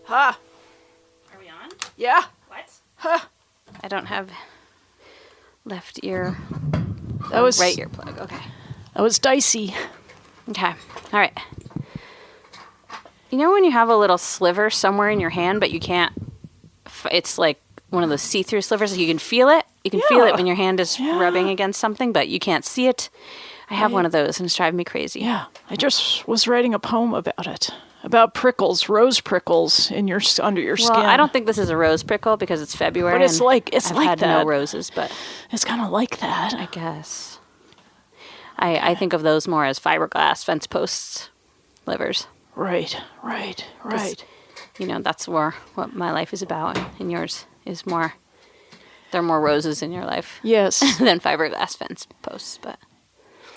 Ha! Are we on? Yeah. What? Ha! I don't have left ear. That was right ear plug. Okay. That was dicey. Okay. All right. You know when you have a little sliver somewhere in your hand, but you can't. It's like one of those see-through slivers. You can feel it. You can feel it when your hand is rubbing against something, but you can't see it. I have one of those, and it's driving me crazy. Yeah. I just was writing a poem about it. About prickles, rose prickles in your under your skin. Well, I don't think this is a rose prickle because it's February. But it's and like I've like had that. no roses, but It's kind of like that. I guess. I think of those more as fiberglass fence posts, livers. Right. You know, that's more what my life is about, and yours is more. There are more roses in your life. Yes. Than fiberglass fence posts, but.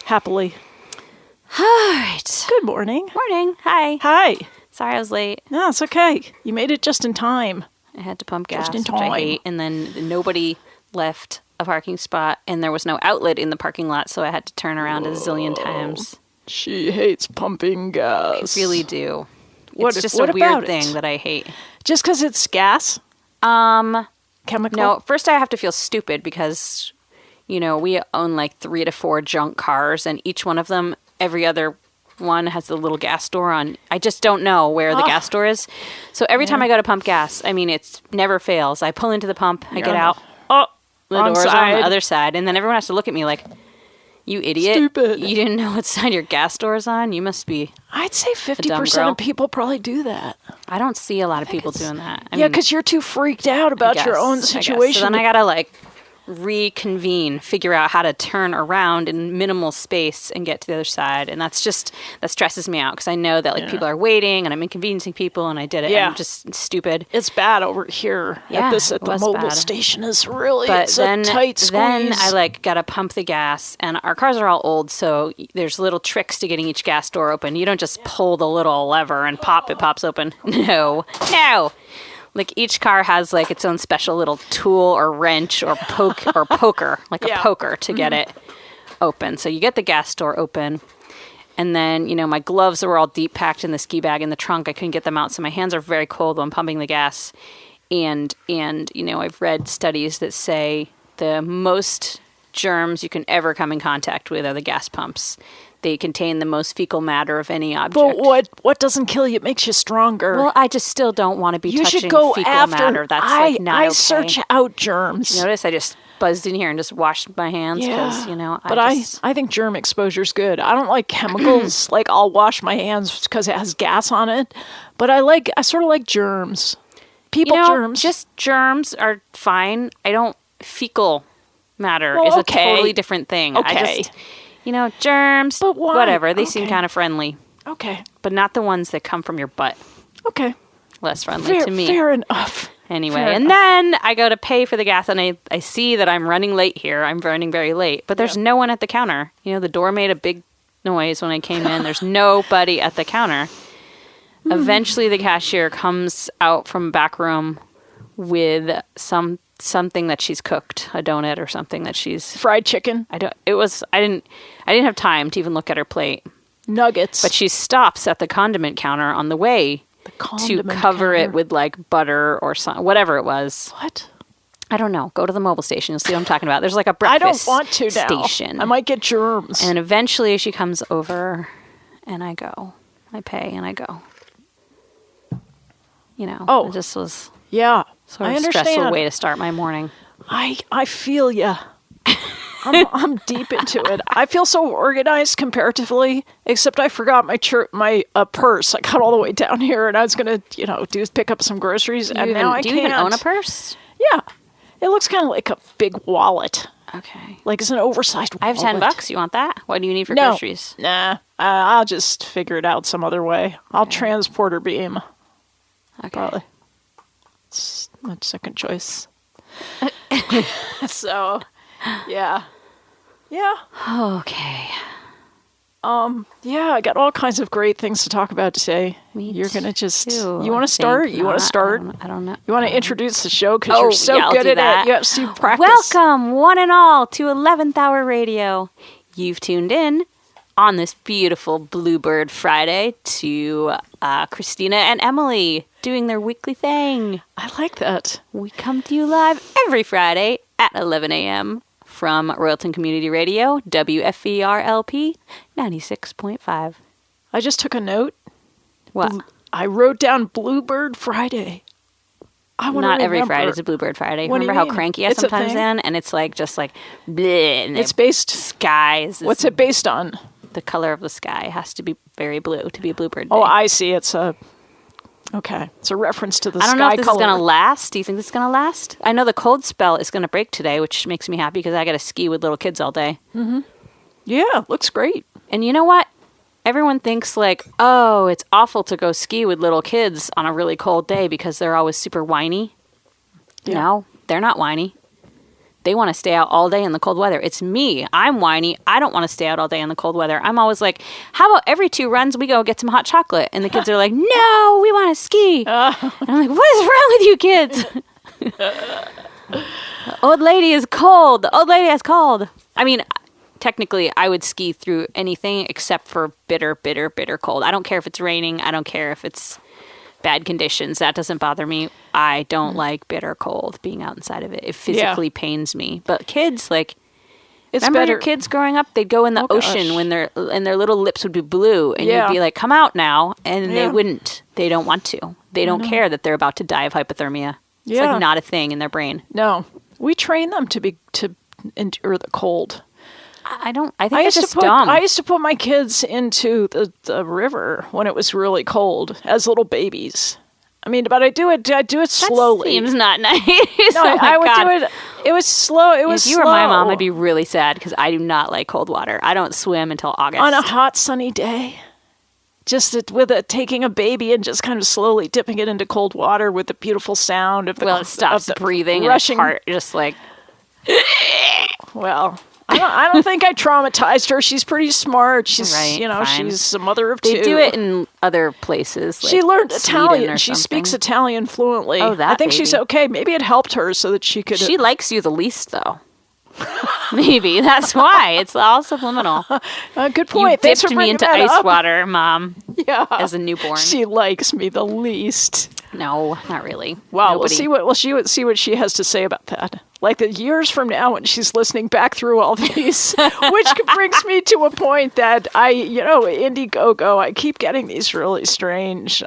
Happily. All right. Good morning. Morning. Hi. Hi. Sorry I was late. No, it's okay. You made it just in time. I had to pump gas, Just in which I time. hate, and then nobody left a parking spot, and there was no outlet in the parking lot, so I had to turn around a zillion times. She hates pumping gas. I really do. What- It's just what a weird about it? thing that I hate. Just because it's gas? Chemical? No, first I have to feel stupid because, you know, we own like 3 to 4 junk cars, and each one of them, every other one has the little gas door on. I just don't know where the gas door is. So every time I go to pump gas, I mean, it never fails. I pull into the pump, I get out. Oh, the Wrong door's on side. the other side. And then everyone has to look at me like, you idiot. Stupid. You didn't know what side your gas door is on? You must be. I'd say dumb 50% girl. of people probably do that. I don't see a lot of people doing that. I Yeah, mean, because you're too freaked out about your own I guess. situation. So then I gotta like reconvene, figure out how to turn around in minimal space and get to the other side, and that stresses me out because I know that like people are waiting and I'm inconveniencing people, and I did it. Yeah. And I'm just stupid. It's bad over here Yeah, at it the was mobile bad. station. Is really But it's then, a tight squeeze. then I like gotta pump the gas, and our cars are all old, so there's little tricks to getting each gas door open. You don't just pull the little lever and it pops open. No. Like each car has like its own special little tool or wrench or poker, like a poker to get it open. So you get the gas door open, and then, you know, my gloves were all deep packed in the ski bag in the trunk. I couldn't get them out, so my hands are very cold when pumping the gas. And you know, I've read studies that say the most germs you can ever come in contact with are the gas pumps. They contain the most fecal matter of any object. But what doesn't kill you? It makes you stronger. Well, I just still don't want to be you touching should go fecal after. matter. That's like not I okay. search out germs. Notice I just buzzed in here and just washed my hands because, you know, I think germ exposure's good. I don't like chemicals. Like I'll wash my hands because it has gas on it, but I sort of like germs. People germs. Just germs are fine. I don't fecal matter Well, is a okay. totally different thing. Okay. Germs, But why? whatever. They seem Okay. kind of friendly, Okay. but not the ones that come from your butt. Okay. Less friendly to me. Fair enough. Anyway, Fair and enough. then I go to pay for the gas, and I see that I'm running late here. I'm running very late, but there's no one at the counter. The door made a big noise when I came in. There's nobody at the counter. Eventually, the cashier comes out from back room with something that she's cooked, a donut or something that she's. Fried chicken, I didn't have time to even look at her plate. nuggets. But she stops at the condiment counter on the way The to condiment cover it counter. with like butter or whatever it was. What? I don't know. Go to the mobile station. You'll see what I'm talking about. There's like a I breakfast don't want to now. station. I might get germs. And eventually she comes over and I go. I pay and I go. Oh. It just was Yeah. sort I of a stressful understand. way to start my morning. I feel ya. I'm deep into it. I feel so organized comparatively, except I forgot my purse. I got all the way down here, and I was gonna, pick up some groceries, and now I do can't. you even own a purse? Yeah, it looks kind of like a big wallet. Okay. Like it's an oversized wallet. I have $10. You want that? What do you need for No. groceries? Nah, I'll just figure it out some other way. I'll transporter beam. Okay. Probably. It's my second choice. So, yeah. Yeah. Okay. Yeah, I got all kinds of great things to talk about today. Me You're going to just... too, You want I to start? think You want to not. start? I don't know. You want to introduce the show because Oh, you're so yeah, I'll good do at that. it. You have to practice. Welcome, one and all, to 11th Hour Radio. You've tuned in on this beautiful Bluebird Friday to Kristina and Emily doing their weekly thing. I like that. We come to you live every Friday at 11 a.m. from Royalton Community Radio, WFERLP 96.5. I just took a note. What? I wrote down Bluebird Friday. I want to Not every remember. Friday is a Bluebird Friday. What do you Remember how mean? cranky I It's a sometimes thing? am? And it's like just like bleh, and It's the based... skies. What's it based on? The color of the sky has to be very blue to be a bluebird day. Oh, I see. It's a... Okay. It's a reference to the I don't sky know if this color. is going to last. Do you think this is going to last? I know the cold spell is going to break today, which makes me happy because I got to ski with little kids all day. Yeah, looks great. And you know what? Everyone thinks like, oh, it's awful to go ski with little kids on a really cold day because they're always super whiny. Yeah. No, they're not whiny. They want to stay out all day in the cold weather. It's me. I'm whiny. I don't want to stay out all day in the cold weather. I'm always like, how about every 2 runs we go get some hot chocolate? And the kids are like, no, we want to ski. And I'm like, what is wrong with you kids? The old lady is cold. The old lady is cold. I mean, technically, I would ski through anything except for bitter, bitter, bitter cold. I don't care if it's raining. I don't care if it's bad conditions. That doesn't bother me. I don't like bitter cold, being out inside of it. It physically pains me. But kids, like, It's remember better. your kids growing up? They'd go in the Oh, ocean gosh. when their little lips would be blue, and Yeah. you'd be like, come out now. And they Yeah. wouldn't. They don't want to. They don't care that they're about to die of hypothermia. It's Yeah. like not a thing in their brain. No. We train them to endure the cold. I think it's just dumb. I used to put my kids into the river when it was really cold as little babies. I mean, but I do it slowly. Seems not nice. No, Oh my I would God. do it. It was slow. It was If you were my mom, slow. I'd be really sad because I do not like cold water. I don't swim until August. On a hot sunny day. Just taking a baby and just kind of slowly dipping it into cold water with the beautiful sound of the Well, it stops of the breathing rushing. and its heart just like Well, I don't think I traumatized her. She's pretty smart. She's Right, fine. she's a mother of two. they do it in other places. Like She learned Sweden Italian. or She speaks something. Italian fluently. Oh, that I think she's baby. okay. Maybe it helped her so that she could. She likes you the least, though. Maybe that's why it's all subliminal. Good You point. Thanks for dipped me bringing into that ice up. water, Mom, Yeah, as a newborn. she likes me the least. No, not really. Well, Nobody. we'll see what she has to say about that. Like the years from now, when she's listening back through all these, which brings me to a point that Indiegogo. I keep getting these really strange,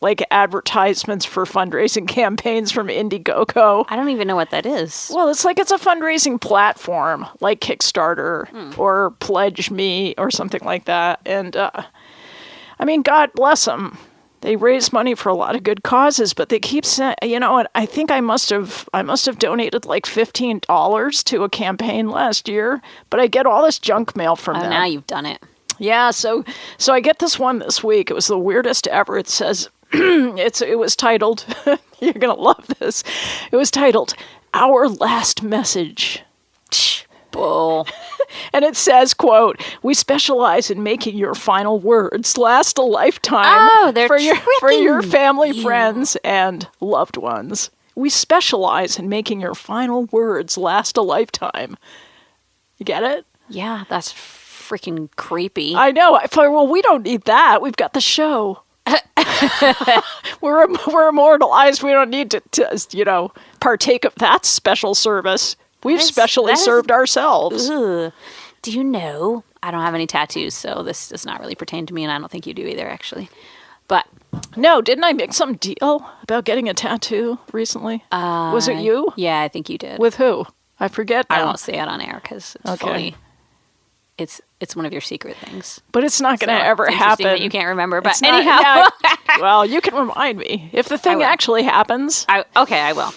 like advertisements for fundraising campaigns from Indiegogo. I don't even know what that is. Well, it's a fundraising platform like Kickstarter or Pledge Me or something like that. And I mean, God bless them. They raise money for a lot of good causes, but they keep saying, and I think I must have donated like $15 to a campaign last year, but I get all this junk mail from them. Now you've done it. Yeah, so I get this one this week. It was the weirdest ever. It says it was titled, you're going to love this. It was titled Our Last Message. Bull. And it says, quote, "We specialize in making your final words last a lifetime for your family, friends, and loved ones. We specialize in making your final words last a lifetime." You get it? Yeah, that's freaking creepy. I know. I thought, well, we don't need that. We've got the show. We're immortalized. We don't need to partake of that special service. We've specially served ourselves. Ugh. Do you know? I don't have any tattoos, so this does not really pertain to me, and I don't think you do either, actually. But no, didn't I make some deal about getting a tattoo recently? Was it you? Yeah, I think you did. With who? I forget now. I won't say it on air because it's fully. It's one of your secret things. But it's not going to ever happen. That you can't remember, but not, anyhow. Well, you can remind me if the thing actually happens. I will.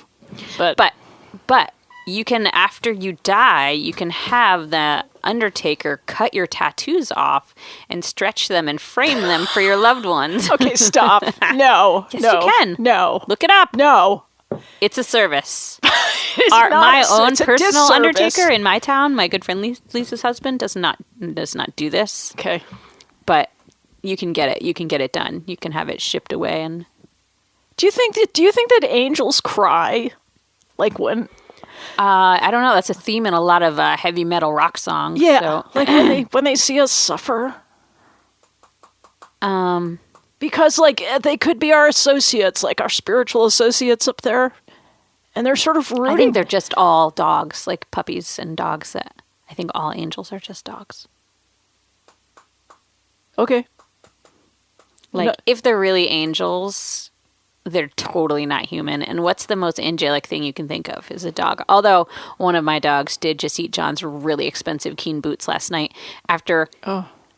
But you can, after you die, you can have the undertaker cut your tattoos off and stretch them and frame them for your loved ones. Okay, stop. No. Yes, no, you can. No. Look it up. No. It's a service. My own personal undertaker in my town, my good friend Lisa's husband, does not do this. Okay. But you can get it. You can get it done. You can have it shipped away. And do you think that angels cry, like when? I don't know. That's a theme in a lot of heavy metal rock songs. Yeah, so. like when they see us suffer. Because they could be our associates, like our spiritual associates up there, and they're sort of rooting. I think they're just all dogs, like puppies and dogs. I think all angels are just dogs. Okay. If they're really angels, they're totally not human. And what's the most angelic thing you can think of is a dog. Although one of my dogs did just eat John's really expensive Keen boots last night after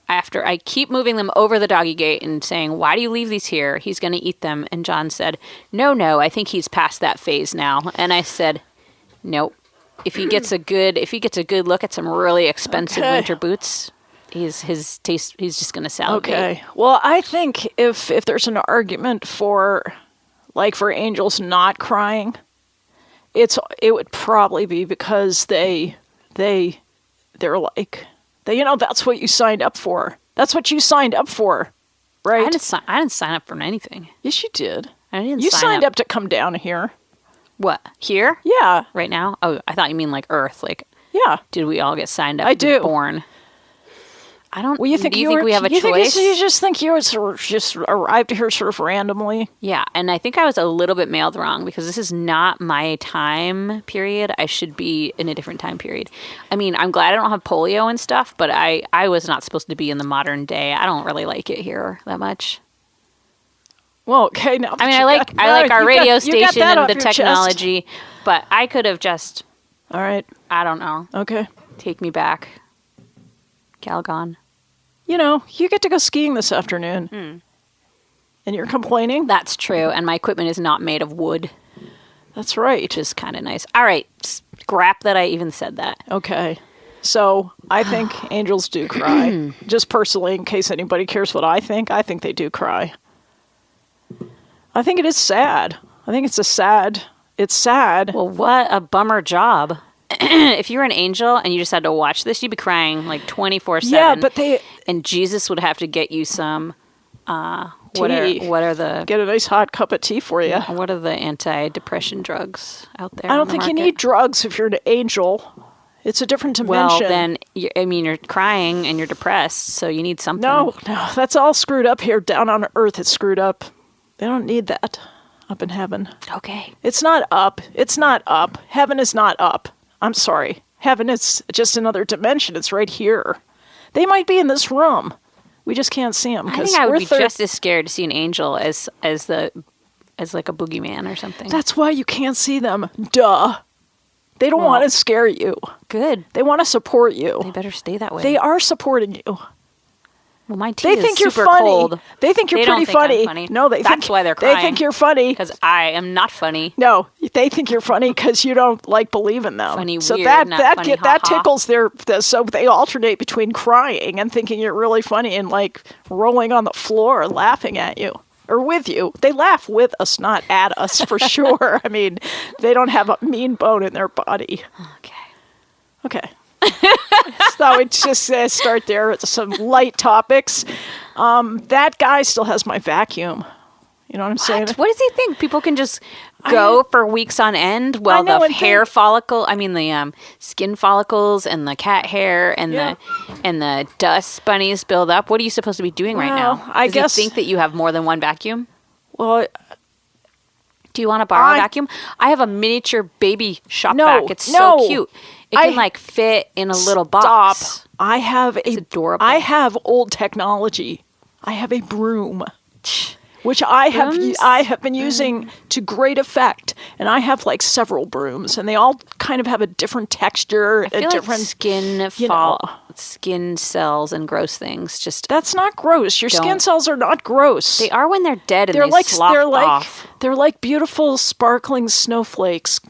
I keep moving them over the doggy gate and saying, "Why do you leave these here? He's going to eat them." And John said, No, I think he's past that phase now. And I said, nope. If he gets a good look at some really expensive winter boots, he's just going to salivate. Okay. Well, I think if there's an argument for angels not crying, it would probably be because they're like, that's what you signed up for. That's what you signed up for, right? I didn't sign up for anything. Yes, you did. I didn't. You signed up to come down here. What? Here? Yeah. Right now? Oh, I thought you mean like Earth. Like, yeah. Did we all get signed up? I do. Born. I don't. Well, do you think we have a choice? You just think you just arrived here sort of randomly? Yeah, and I think I was a little bit mailed wrong because this is not my time period. I should be in a different time period. I mean, I'm glad I don't have polio and stuff, but I was not supposed to be in the modern day. I don't really like it here that much. Well, okay, now. I mean, I like our radio station and the technology, but I could have just. All right. I don't know. Okay. Take me back. Calgon. You get to go skiing this afternoon. And you're complaining? That's true. And my equipment is not made of wood. That's right. Which is kind of nice. All right. Scrap that I even said that. Okay. So I think angels do cry. Just personally, in case anybody cares what I think they do cry. I think it is sad. I think it's sad. Well, what a bummer job. If you were an angel and you just had to watch this, you'd be crying like 24/7. Yeah, but and Jesus would have to get you some. What are the get a nice hot cup of tea for you? What are the anti-depression drugs out there? I don't think you need drugs if you're an angel. It's a different dimension. Well, then you're crying and you're depressed, so you need something. No, that's all screwed up here. Down on Earth, it's screwed up. They don't need that up in heaven. Okay, it's not up. It's not up. Heaven is not up. I'm sorry. Heaven is just another dimension. It's right here. They might be in this room. We just can't see them. I think I would be just as scared to see an angel as like a boogeyman or something. That's why you can't see them. Duh. They don't want to scare you. Good. They want to support you. They better stay that way. They are supporting you. Well, my tea They think is you're super funny. cold. They think you're They don't pretty think I'm funny. funny. No, That's why they're crying. They think you're funny. Because I am not funny. No, they think you're funny because you don't like believe in them. Funny, so weird, that not that funny, get, ha that ha. tickles so they alternate between crying and thinking you're really funny and like rolling on the floor laughing at you or with you. They laugh with us, not at us for sure. I mean, they don't have a mean bone in their body. Okay. So we just start there at some light topics. That guy still has my vacuum. You know what I'm saying? What does he think? People can just go for weeks on end while know, the and hair follicle, I mean the skin follicles and the cat hair and Yeah. the dust bunnies build up. What are you supposed to be doing right Well, now? I Does guess- he think that you have more than one vacuum? Well, Do you want to borrow a vacuum? I have a miniature baby shop No, vac. It's no. so cute. It can like fit in a little box. Stop. I have adorable. I have old technology. I have a broom, which I Brooms? have been using to great effect, and I have like several brooms, and they all kind of have a different texture, I feel a like different skin cells and gross things. Just That's not gross. Your skin Don't. cells are not gross. they are when they're dead and They're they like slough off. they're like beautiful sparkling snowflakes.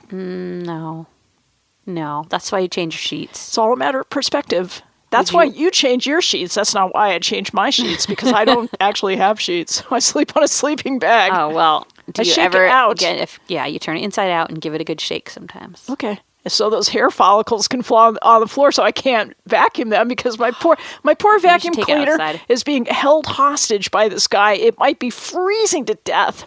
No, that's why you change your sheets. It's all a matter of perspective. That's why you change your sheets. That's not why I change my sheets, because I don't actually have sheets. I sleep on a sleeping bag. Oh well, do I you shake ever it out. you turn it inside out and give it a good shake sometimes. Okay. So those hair follicles can fall on the floor, so I can't vacuum them because my poor vacuum take it cleaner outside. is being held hostage by this guy. It might be freezing to death.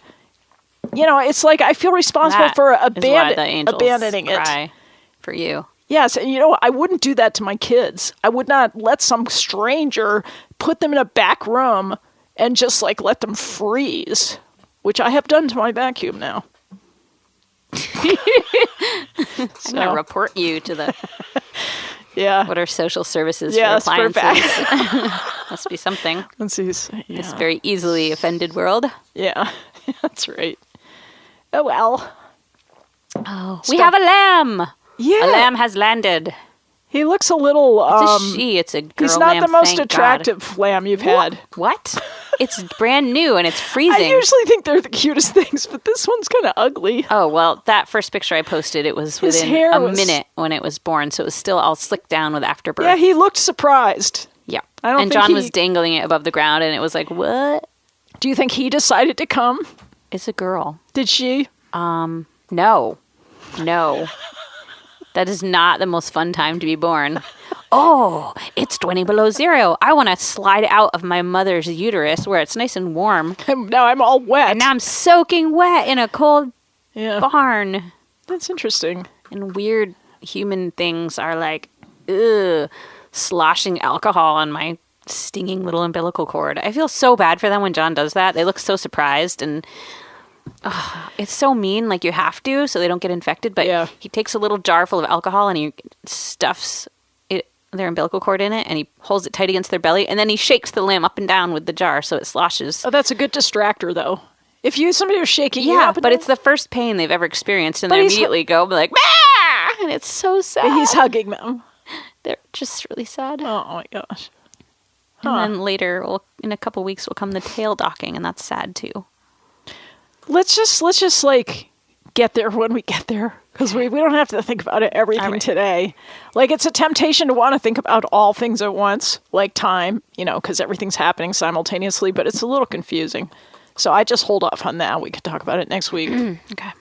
You know, it's like I feel responsible That for is why the angels abandoning it. cry for you. Yes, and you know, I wouldn't do that to my kids. I would not let some stranger put them in a back room and just like let them freeze, which I have done to my vacuum now. I'm gonna report you to the Yeah. what are social services Yes, for for appliances? Must be something. Let's see. This Yeah. very easily offended world. Yeah. That's right. Oh well. Oh, we have a lamb. Yeah. A lamb has landed. He looks a little It's a she. It's a girl he's not lamb, the most thank attractive lamb you've had. God. What? It's brand new and it's freezing. I usually think they're the cutest things, but this one's kind of ugly. Oh, well, that first picture I posted, it was His within hair a was- minute when it was born, so it was still all slicked down with afterbirth. Yeah, he looked surprised. Yeah. I don't and think John he- was dangling it above the ground, and it was like, what? Do you think he decided to come? It's a girl. Did she? No. That is not the most fun time to be born. Oh, it's 20 below zero. I want to slide out of my mother's uterus where it's nice and warm. Now I'm all wet. And now I'm soaking wet in a cold Yeah. barn. That's interesting. And weird human things are like, ugh, sloshing alcohol on my stinging little umbilical cord. I feel so bad for them when John does that. They look so surprised, and it's so mean. Like, you have to so they don't get infected. But Yeah. he takes a little jar full of alcohol and he stuffs their umbilical cord in it, and he holds it tight against their belly, and then he shakes the lamb up and down with the jar so it sloshes. Oh, that's a good distractor, though. If somebody was shaking you Yeah, up, and but down- it's the first pain they've ever experienced, and But they he's- immediately go like, "Ah!" And it's so sad. he's hugging them. They're just really sad. Oh my gosh. And then later, in a couple weeks, will come the tail docking, and that's sad too. Let's just like get there when we get there, because we don't have to think about everything right. today. Like, it's a temptation to want to think about all things at once, like time, because everything's happening simultaneously, but it's a little confusing. So I just hold off on that. We could talk about it next week. Okay.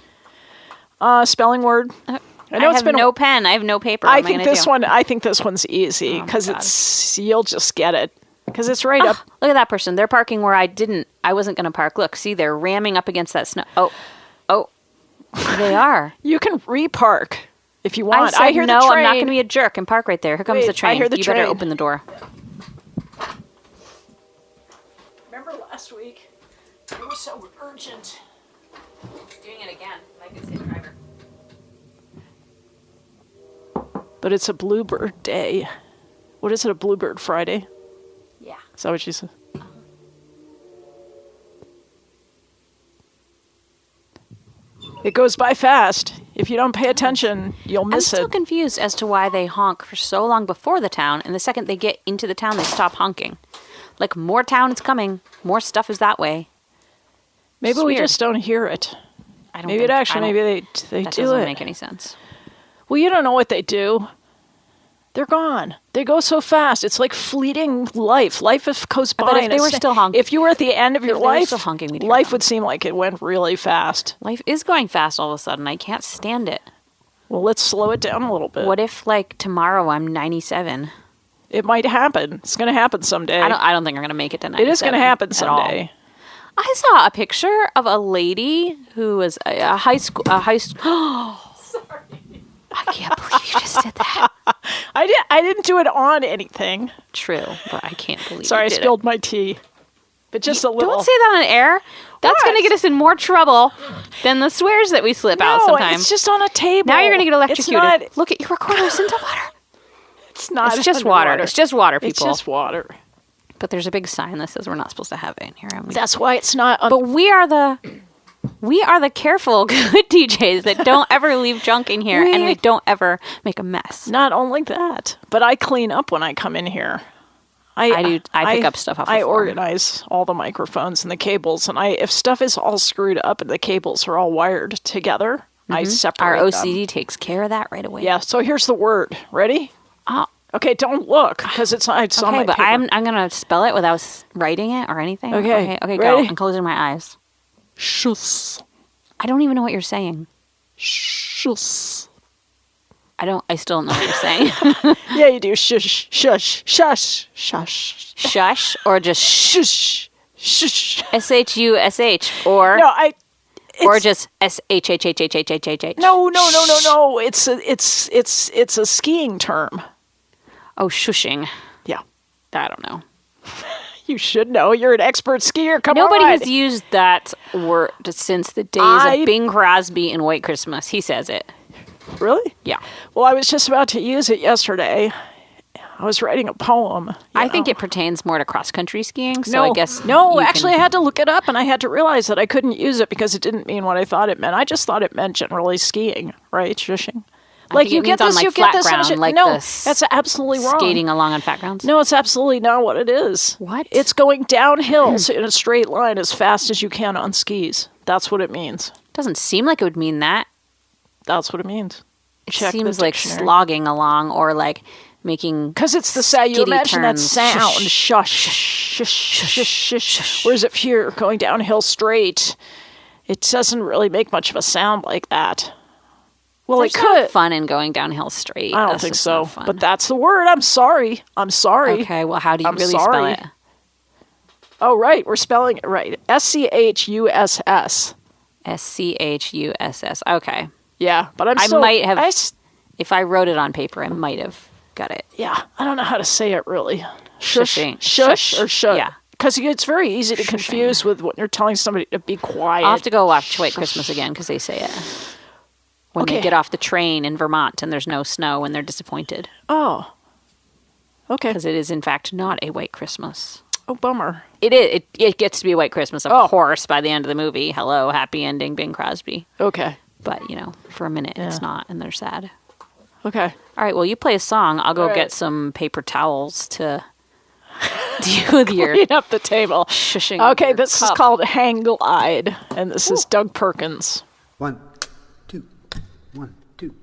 Spelling word. I have no pen. I have no paper. I What am think gonna this do? one. I think this one's easy my because God. you'll just get it because it's right up. Look at that person. They're parking where I wasn't going to park. Look, see, they're ramming up against that snow. Oh, they are. You can repark if you I want. said, hear no, the train. I'm not going to be a jerk and park right there. Here comes Wait, the train. I hear the you train. better open the door. Remember last week? It was so urgent. Doing it again. I can say driver. But it's a Bluebird day. What is it? A Bluebird Friday? Yeah. Is that what you said? It goes by fast. If you don't pay attention, you'll I'm miss still it. confused as to why they honk for so long before the town, and the second they get into the town, they stop honking. Like, more town is coming. More stuff is that way. Maybe It's we weird. just don't hear it. I don't Maybe think, it actually, maybe they that do doesn't it. make any sense. Well, you don't know what they do. They're gone. They go so fast. It's like fleeting life. Life goes by. bet if in they a were se- still honking- if you were at the end of your they were life, still honking, we'd hear life them. would seem like it went really fast. Life is going fast all of a sudden. I can't stand it. Well, let's slow it down a little bit. What if, like, tomorrow I'm 97? It might happen. It's going to happen someday. I don't think I'm going to make it to 97. It is going to happen at all. someday. I saw a picture of a lady who was a high school. Sorry. I can't believe you just did that. I didn't do it on anything. True, but I can't believe Sorry, I you did spilled my tea. But just a little. Don't say that on air. That's What? going to get us in more trouble than the swears that we slip out No, sometimes. it's just on a table. Now you're going to get It's electrocuted. not, Look at your recorder's into water. it's not. It's just underwater. water. It's just water, people. It's just water. But there's a big sign that says we're not supposed to have it in here. And That's why it's not. but we are the careful, good DJs that don't ever leave junk in here, and we don't ever make a mess. Not only that, but I clean up when I come in here. I do. I pick up stuff off the I floor. organize all the microphones and the cables, and if stuff is all screwed up and the cables are all wired together, I separate Our them. OCD takes care of that right away. Yeah. So here's the word. Ready? Oh, Okay. Don't look because it's on okay, my but paper. I'm gonna spell it without writing it or anything. Okay, Okay. ready? Go. I'm closing my eyes. Schuss. I don't even know what you're saying. Schuss. I still don't know what you're saying. Yeah, you do. Shush. Shush. Shush. Shush. Shush or just Shush. Shush. SHUSH or No, or just SHHHHHHH. No. It's a skiing term. Oh, shushing. Yeah. I don't know. You should know. You're an expert skier. Come Nobody on. has used that word since the days of Bing Crosby and White Christmas. He says it. Really? Yeah. Well, I was just about to use it yesterday. I was writing a poem. I think it pertains more to cross-country skiing, so No, I guess no. you Actually, can- I had to look it up, and I had to realize that I couldn't use it because it didn't mean what I thought it meant. I just thought it meant generally skiing, right? Shushing. Like think you it get means on, this, like, you flat get this. ground, like no, the that's absolutely wrong. skating along on flat grounds. No, it's absolutely not what it is. What? It's going downhill in a straight line as fast as you can on skis. That's what it means. Doesn't seem like it would mean that. That's what it means. It Check the seems like dictionary. slogging along or like making Because it's the sound. You skiddy imagine that turns. sound. Shush, shush, shush, shush, shush. Whereas if you're going downhill straight, it doesn't really make much of a sound like that. Well, There's it no could. fun in going downhill straight. I don't That's think just so. not fun. But that's the word. I'm sorry. I'm sorry. Okay, well, how do you I'm really sorry. spell it? Oh, right. We're spelling it right. SCHUSS. SCHUSS. Okay. Yeah, but I'm I still. might have- I s- If I wrote it on paper, I might have got it. yeah, I don't know how to say it really. Shushing. Shush or shut. Yeah. Because it's very easy to confuse with when you're telling somebody to be quiet. I'll have to go watch White Christmas again because they say it. When Okay. they get off the train in Vermont and there's no snow and they're disappointed. Oh. Okay. Because it is, in fact, not a White Christmas. Oh, bummer. It is. It gets to be a White Christmas, of Oh. course, by the end of the movie. Hello, happy ending, Bing Crosby. Okay. But, for a minute, Yeah. it's not, and they're sad. Okay. All right, well, you play a song. I'll go All right. get some paper towels to deal with your Clean up the table. shushing. Okay, your this is cup. called Hang Glide, and this is Doug Perkins. 1, 2, 1, 2.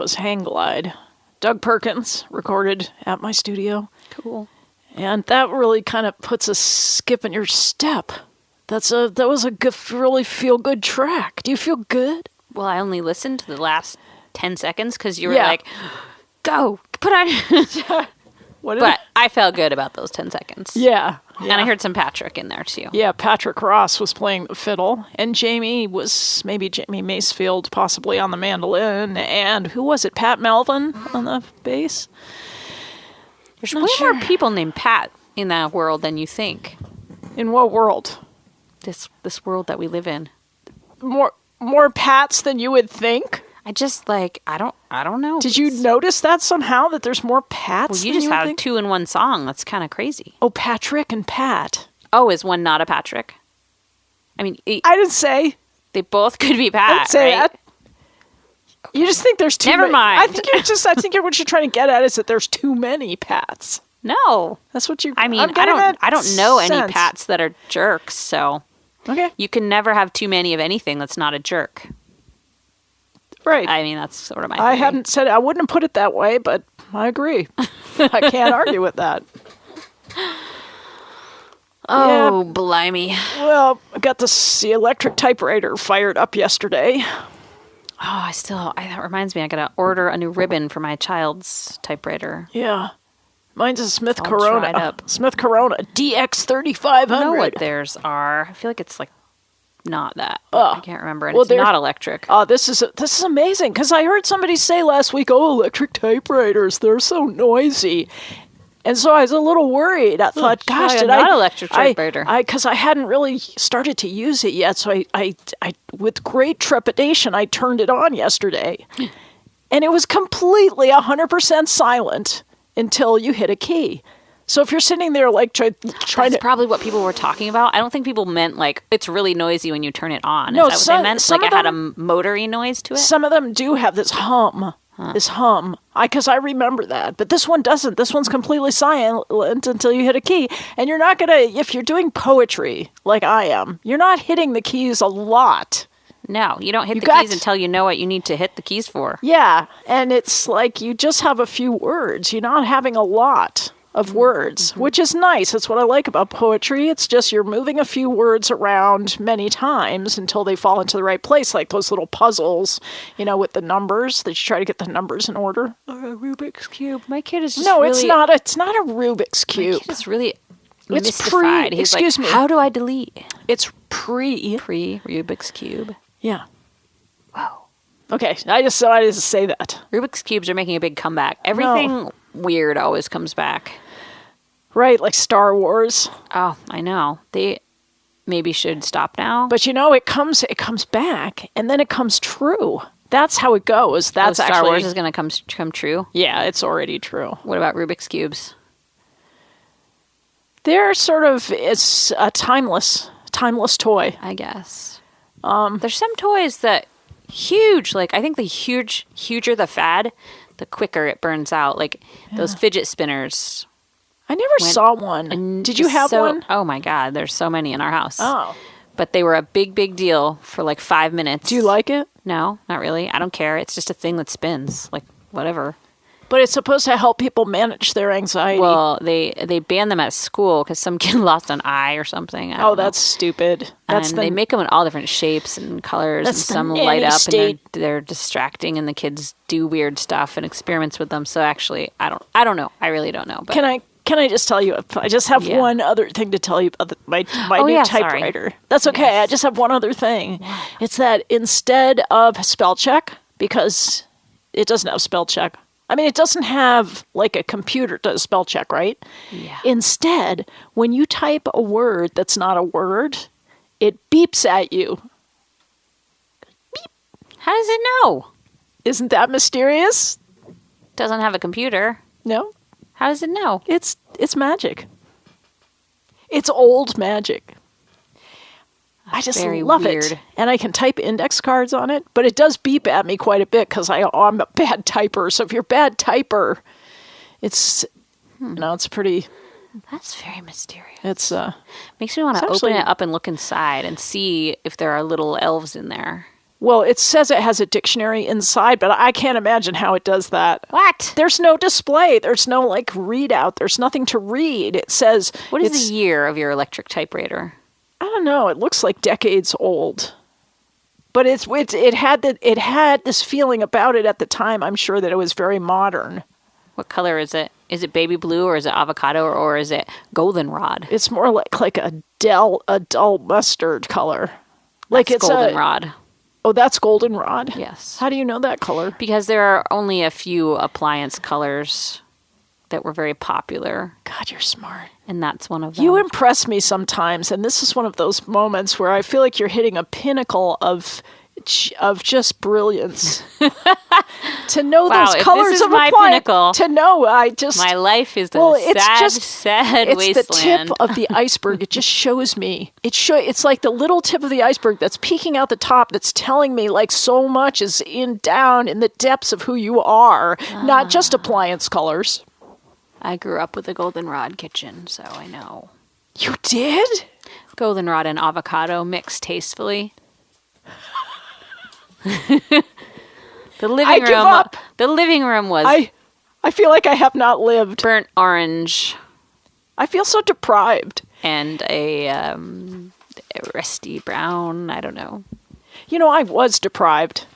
was Hang Glide. Doug Perkins recorded at my studio. Cool. And that really kind of puts a skip in your step. That was a good, really feel-good track. Do you feel good? Well, I only listened to the last 10 seconds because you were Yeah. like, go, put on. What But I felt good about those 10 seconds. yeah. And I heard some Patrick in there, too. Yeah, Patrick Ross was playing the fiddle, and Jamie Macefield possibly on the mandolin, and who was it? Pat Melvin on the bass? There's Not way sure. more people named Pat in that world than you think. In what world? This world that we live in. More Pats than you would think? I just I don't know. Did you notice that somehow, that there's more Pats Well, you than just you would have think? 2 in one song. That's kind of crazy. Oh, Patrick and Pat. Oh, is one not a Patrick? I mean, I didn't say. they both could be I Pat, didn't say right? that. You just think there's too Never many. mind. I think what you're trying to get at is that there's too many Pats. No. That's what you. I mean, I'm getting that I don't know any sense. Pats that are jerks, so Okay. you can never have too many of anything that's not a jerk. Right. I mean, that's sort of my I theory. hadn't said I wouldn't have put it that way, but I agree. I can't argue with that. Oh, blimey. Well, I got the electric typewriter fired up yesterday. Oh, that reminds me, I gotta order a new ribbon for my child's typewriter. Yeah. Mine's a Smith All Corona. dried up. Smith Corona DX3500. I know what theirs are. I feel like it's not that. Oh. I can't remember. And Well, it's they're- not electric. Oh, this is amazing, because I heard somebody say last week, "Oh, electric typewriters, they're so noisy," and so I was a little worried. I thought, "Gosh, try a did I?" non-electric typewriter. Because I hadn't really started to use it yet, so I with great trepidation, I turned it on yesterday, and it was completely 100% silent until you hit a key. So if you're sitting there trying That's to probably what people were talking about. I don't think people meant it's really noisy when you turn it on. No, Is that what they meant? some Like of it had a them- motory noise to it? Some of them do have this hum. Because I remember that. But this one doesn't. This one's completely silent until you hit a key. And you're not going to, if you're doing poetry like I am, you're not hitting the keys a lot. No, you don't hit the got- keys until you know what you need to hit the keys for. Yeah. And it's like you just have a few words. You're not having a lot of words, which is nice. That's what I like about poetry. It's just you're moving a few words around many times until they fall into the right place, like those little puzzles, with the numbers that you try to get the numbers in order. Or a Rubik's Cube. My kid is just No, really... it's not. It's not a Rubik's My cube. kid is really It's mystified. He's excuse like, me. how do I delete? It's pre. Pre-Rubik's Cube. Yeah. Wow. Okay. I just say that. Rubik's Cubes are making a big comeback. Everything weird always comes back. Right, like Star Wars. Oh, I know. They maybe should stop now. But it comes back, and then it comes true. That's how it goes. That's Star actually Wars is going to come true. Yeah, it's already true. What about Rubik's Cubes? They're it's a timeless toy. I guess. There's some toys that huge. I think the huger the fad, the quicker it burns out. Those fidget spinners. I never saw one. Did you have one? Oh my God, there's so many in our house. Oh. But they were a big deal for 5 minutes. Do you like it? No, not really. I don't care. It's just a thing that spins. Whatever. But it's supposed to help people manage their anxiety. Well, they banned them at school because some kid lost an eye or something. I don't know. That's stupid. They make them in all different shapes and colors, and That's the some nanny light up, state. and they're distracting, and the kids do weird stuff and experiments with them. So actually, I don't know. I really don't know. But Can I just tell you? I just have Yeah. one other thing to tell you about my Oh, new yeah, sorry. typewriter. That's okay. Yes. I just have one other thing. It's that instead of spell check, because it doesn't have spell check. I mean, it doesn't have a computer does spell check, right? Yeah. Instead, when you type a word that's not a word, it beeps at you. How does it know? Isn't that mysterious? Doesn't have a computer. No, How does it know? it's magic. It's old magic. I just very love weird. it. And I can type index cards on it, but it does beep at me quite a bit because I'm a bad typer. So if you're a bad typer, it's, it's pretty, That's very mysterious. it's, Makes me want to It's open actually- it up and look inside and see if there are little elves in there. Well, it says it has a dictionary inside, but I can't imagine how it does that. What? There's no display. There's no like readout. There's nothing to read. It says What is the year of your electric typewriter? I don't know. It looks like decades old. But it had this feeling about it at the time. I'm sure that it was very modern. What color is it? Is it baby blue or is it avocado or is it goldenrod? It's more like a dull mustard color. Like That's it's goldenrod. Oh, that's goldenrod? Yes. How do you know that color? Because there are only a few appliance colors that were very popular, God, you're smart. and that's one of them. You impress me sometimes, and this is one of those moments where I feel like you're hitting a pinnacle of just brilliance. To know Wow, those if colors this is of my appliance. pinnacle, To know, I just My life is sad it's wasteland. the tip of the iceberg. It just shows me. It's like the little tip of the iceberg that's peeking out the top. That's telling me like so much is down in the depths of who you are, not just appliance colors. I grew up with a goldenrod kitchen, so I know. You did? Goldenrod and avocado mixed tastefully. The living I give room. up. The living room was I feel like I have not lived. burnt orange I feel so deprived. and a rusty brown. I don't know. You know, I was deprived.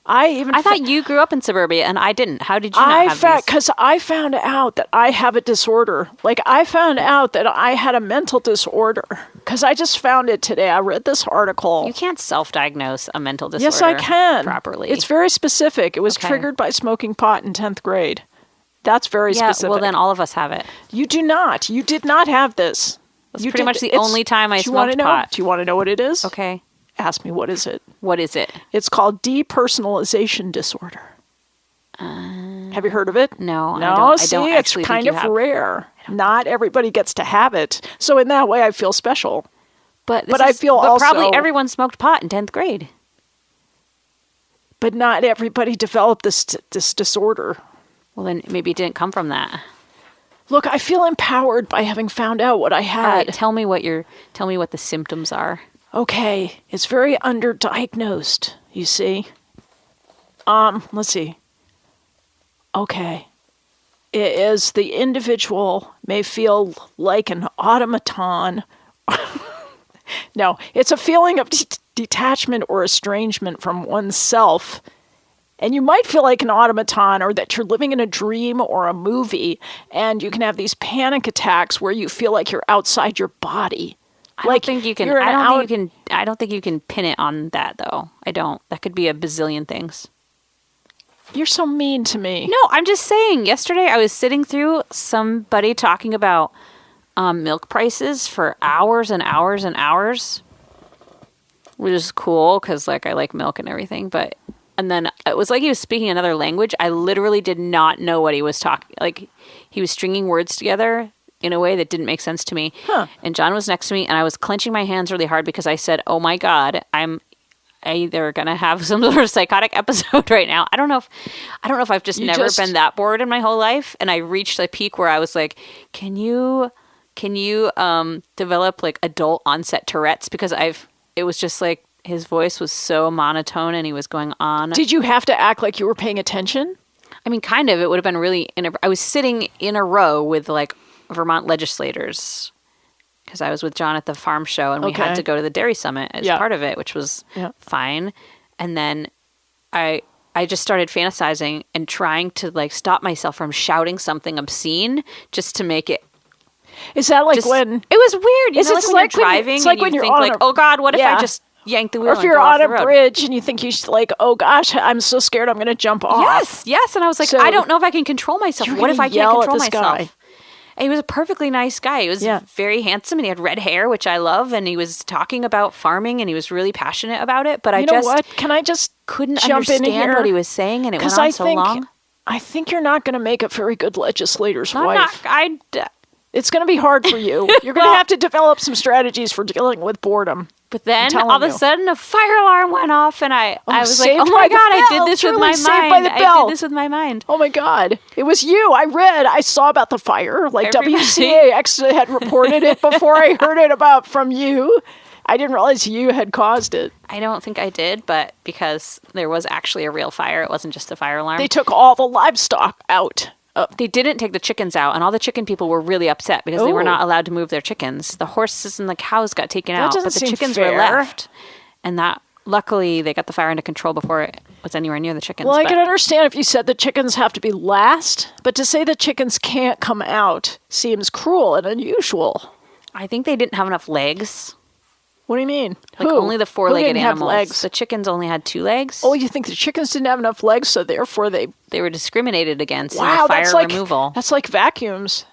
I thought you grew up in suburbia and I didn't. How did you not have these? Because I found out that I have a disorder. Like, I found out that I had a mental disorder. Because I just found it today. I read this article. You can't self-diagnose a mental disorder. Yes, I can. Properly. It's very specific. It was Okay. triggered by smoking pot in 10th grade. That's very specific. Well, then all of us have it. You do not. You did not have this. That's pretty much the only time I smoked pot. Do you want to know what it is? Okay. Ask me, what is it? What is it? It's called depersonalization disorder. Have you heard of it? No, No, I don't. see, I don't it's actually kind think of you have. rare. Not everybody gets to have it. So in that way, I feel special. But I feel also- probably everyone smoked pot in 10th grade. But not everybody developed this disorder. Well, then maybe it didn't come from that. Look, I feel empowered by having found out what I All had. right, tell me what the symptoms are. It's very underdiagnosed, you see. Let's see. Okay. It is the individual may feel like an automaton. No, it's a feeling of detachment or estrangement from oneself. And you might feel like an automaton or that you're living in a dream or a movie, and you can have these panic attacks where you feel like you're outside your body. I don't think you can. you're an I don't think you can pin it on that though. I don't. That could be a bazillion things. You're so mean to me. No, I'm just saying. Yesterday, I was sitting through somebody talking about milk prices for hours and hours and hours, which is cool because like I like milk and everything. And then it was like he was speaking another language. I literally did not know what he was talking. Like he was stringing words together in a way that didn't make sense to me. Huh. And John was next to me, and I was clenching my hands really hard because I said, "Oh my God, I'm either gonna have some sort of psychotic episode right now." I don't know if I've just never been that bored in my whole life. And I reached a peak where I was like, "Can you develop like adult onset Tourette's?" Because it was just like his voice was so monotone, and he was going on. Did you have to act like you were paying attention? I mean, kind of. It would have been really. I was sitting in a row with like Vermont legislators because I was with John at the farm show, and we had to go to the dairy summit as part of it, which was fine. And then I just started fantasizing and trying to like stop myself from shouting something obscene just to make it. Is that like when it was weird? You Is know, it like when like you're when driving it's like and when you you're think on like, a- oh God, what if Yeah. I just yank the wheel? or if and you're go off on the a road? bridge and you think you should like, oh gosh, I'm so scared I'm going to jump off. Yes. And I was like, So I don't know if I can control myself. you're What if gonna I can't yell at control this myself? guy. And he was a perfectly nice guy. He was very handsome, and he had red hair, which I love. And he was talking about farming, and he was really passionate about it. But I You know just what? Can I just couldn't jump in understand here? what he was saying, and it went 'Cause on I so think long. I think you're not going to make a very good legislator's I'm wife. not. It's going to be hard for you. You're going to have to develop some strategies for dealing with boredom. But then telling all of a you. sudden, a fire alarm went off, and I was like, saved "Oh by my the God, I bell, did this with truly my saved mind! by the I bell." did this with my mind." Oh my God. It was you. I saw about the fire. Like Everybody- WCAX had reported it before I heard it from you. I didn't realize you had caused it. I don't think I did, but because there was actually a real fire, it wasn't just a fire alarm. They took all the livestock out. They didn't take the chickens out, and all the chicken people were really upset because they were Ooh. not allowed to move their chickens. The horses and the cows got taken out, doesn't but the seem chickens fair. were left. And that, luckily, they got the fire under control before it was anywhere near the chickens. Well, I but can understand if you said the chickens have to be last, but to say the chickens can't come out seems cruel and unusual. I think they didn't have enough legs. What do you mean? Like Who? only the Who four-legged didn't have animals. legs? The chickens only had 2 legs. Oh, you think the chickens didn't have enough legs, so therefore they... They were discriminated against in Wow, the fire that's like removal. That's like vacuums.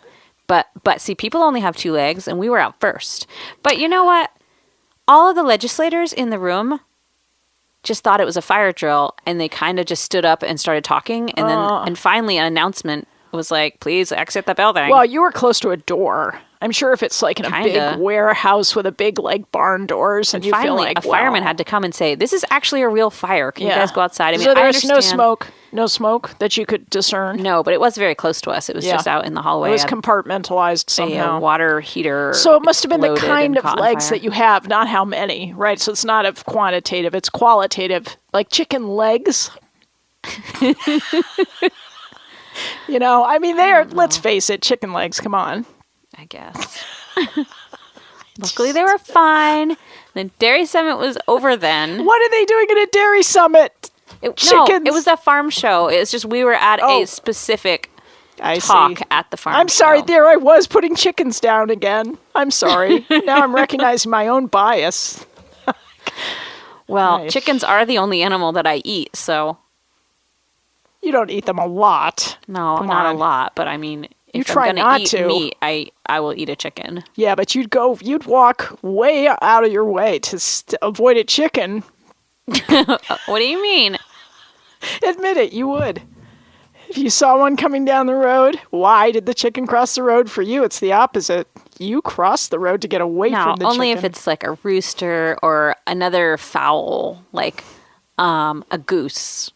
But see, people only have 2 legs, and we were out first. But you know what? All of the legislators in the room just thought it was a fire drill, and they kind of just stood up and started talking, and then and finally an announcement was like, "Please exit the building." Well, you were close to a door. I'm sure if it's like in a Kinda. big warehouse with a big like barn doors, and you feel finally, like a fireman had to come and say, "This is actually a real fire. Can you guys go outside?" I mean, so I there's no understand- smoke that you could discern. No, but it was very close to us. It was Yeah. just out in the hallway. It was at compartmentalized a somehow. water heater. So it must have been the exploded kind and of caught on legs fire. that you have, not how many, right? So it's not a quantitative, it's qualitative. Like chicken legs. You know, I mean, let's face it, chicken legs, come on. I guess. Luckily, they were fine. The Dairy Summit was over then. What are they doing at a dairy summit? No, Chickens. it was a farm show. It's just we were at Oh. a specific I talk see. at the farm I'm sorry, show. there I was putting chickens down again. I'm sorry. Now I'm recognizing my own bias. Well, Nice. chickens are the only animal that I eat, so You don't eat them a lot. no, Come not on. a lot. But I mean, You if try I'm gonna not eat to. meat, I will eat a chicken. Yeah, but you'd walk way out of your way to avoid a chicken. What do you mean? Admit it, you would. If you saw one coming down the road, why did the chicken cross the road? For you, it's the opposite. You cross the road to get away No, from the only chicken. if it's like a rooster or another fowl, like a goose.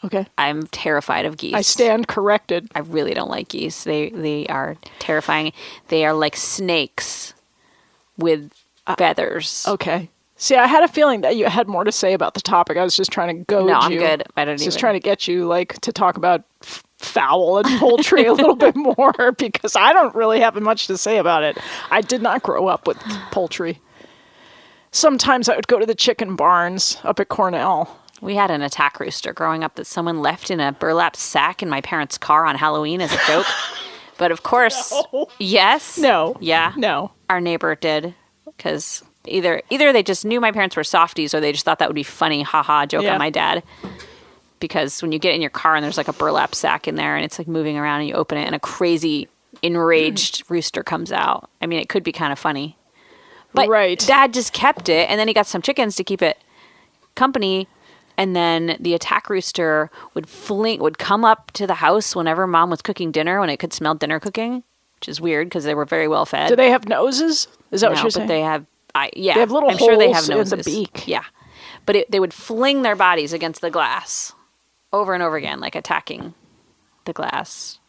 Okay. I'm terrified of geese. I stand corrected. I really don't like geese. They are terrifying. They are like snakes with feathers. Okay. See, I had a feeling that you had more to say about the topic. I was just trying to goad you. No, I'm good. I don't Just even. trying to get you to talk about fowl and poultry a little bit more because I don't really have much to say about it. I did not grow up with poultry. Sometimes I would go to the chicken barns up at Cornell. We had an attack rooster growing up that someone left in a burlap sack in my parents' car on Halloween as a joke. But of course, No. yes. No. Yeah. No. Our neighbor did because either they just knew my parents were softies or they just thought that would be funny, haha, joke Yeah. on my dad. Because when you get in your car and there's like a burlap sack in there and it's like moving around and you open it and a crazy enraged rooster comes out. I mean, it could be kind of funny. But Right. Dad just kept it and then he got some chickens to keep it company. And then the attack rooster would come up to the house whenever Mom was cooking dinner when it could smell dinner cooking, which is weird because they were very well fed. Do they have noses? Is that what No, you're but saying? they have. Yeah, They have little I'm sure they holes have in the noses. beak. Yeah, but they would fling their bodies against the glass over and over again, like attacking the glass.